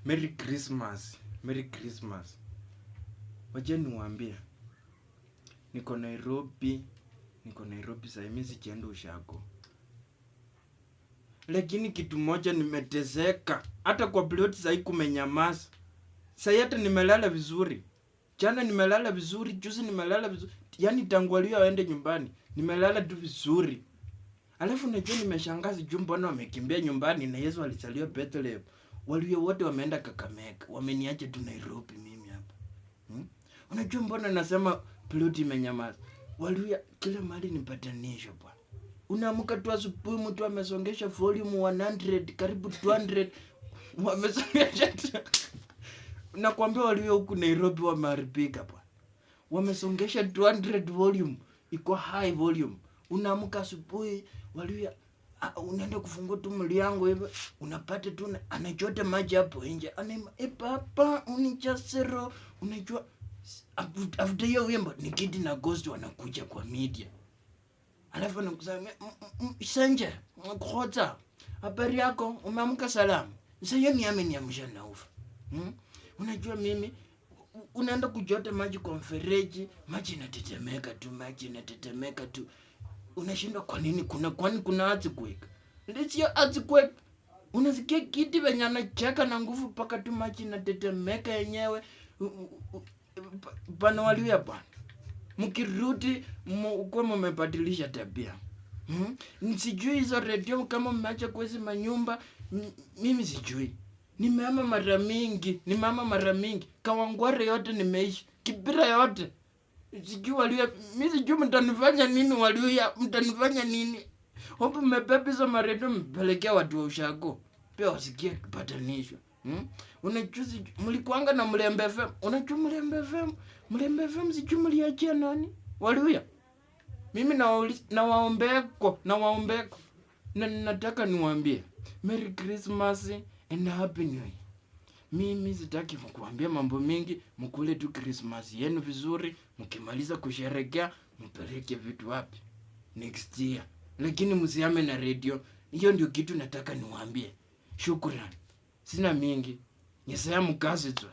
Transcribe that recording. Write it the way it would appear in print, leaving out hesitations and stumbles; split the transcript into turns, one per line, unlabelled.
Merry Christmas. Merry Christmas. Wacha niwaambie. Niko Nairobi sasa mimi sijaenda ushago. Lakini kitu moja nimeteseka. Hata kwa plot sasa kumenyamaza. Sasa hata nimelala vizuri. Jana nimelala vizuri, juzi nimelala vizuri. Yaani tangu walio waende nyumbani, nimelala tu vizuri. Alafu najua nimeshangaza juu mbona wamekimbia nyumbani na Yesu alizaliwa Bethlehem. Walio wote wameenda Kakamega, wameniacha tu Nairobi mimi hapa. Unajua mbona nasema plot imenyamaza? Walio kila mahali ni patanisho bwana. Unaamka tu asubuhi mtu amesongesha volume 100 karibu 200 wamesongesha. Nakwambia walio huku Nairobi wameharibika bwana. Wamesongesha 200 volume, iko high volume. Unaamka asubuhi walio unaenda kufungua tu mlango hivi unapata tu anachota maji hapo nje. Anasema papa unichasero. Unajua after hiyo wimbo ni Kid na Ghost wanakuja kwa media. Alafu anakusema Sanje, Khotsa, habari yako? Umeamka salama? Sasa hiyo ni ameniamsha na ufa. Unajua mimi unaenda kujota maji kwa mfereji, maji inatetemeka tu. Unashindwa kwa nini kuna earthquake? Ndio sio earthquake. Unasikia kiti venye anacheka na nguvu paka tu maji inatetemeka yenyewe. Bana walio bwana. Mkirudi kwa mmebadilisha tabia. Sijui hizo radio kama mmeacha kuwezi manyumba, mimi sijui. Nimehama mara mingi. Kawangware yote nimeishi. Kibira yote. Sijui walio, mimi sijui mtanifanya nini walio, mtanifanya nini? Hope mmepepa hizo maredio mpelekea watu wa ushago. Pia wasikie patanisho. Unajua mlikuanga na Mlembe FM. Unajua Mlembe FM sijui mliachia nani? Walio. Mimi nawaombeko. Na nataka niwaambie Merry Christmas and Happy New Year. Mimi sitaki kukuambia mambo mengi, mkule tu Christmas yenu vizuri, mkimaliza kusherehekea, mpeleke vitu wapi? Next year. Lakini msihame na radio. Hiyo ndio kitu nataka niwaambie. Shukrani. Sina mingi. Nyesaya mkazi tu.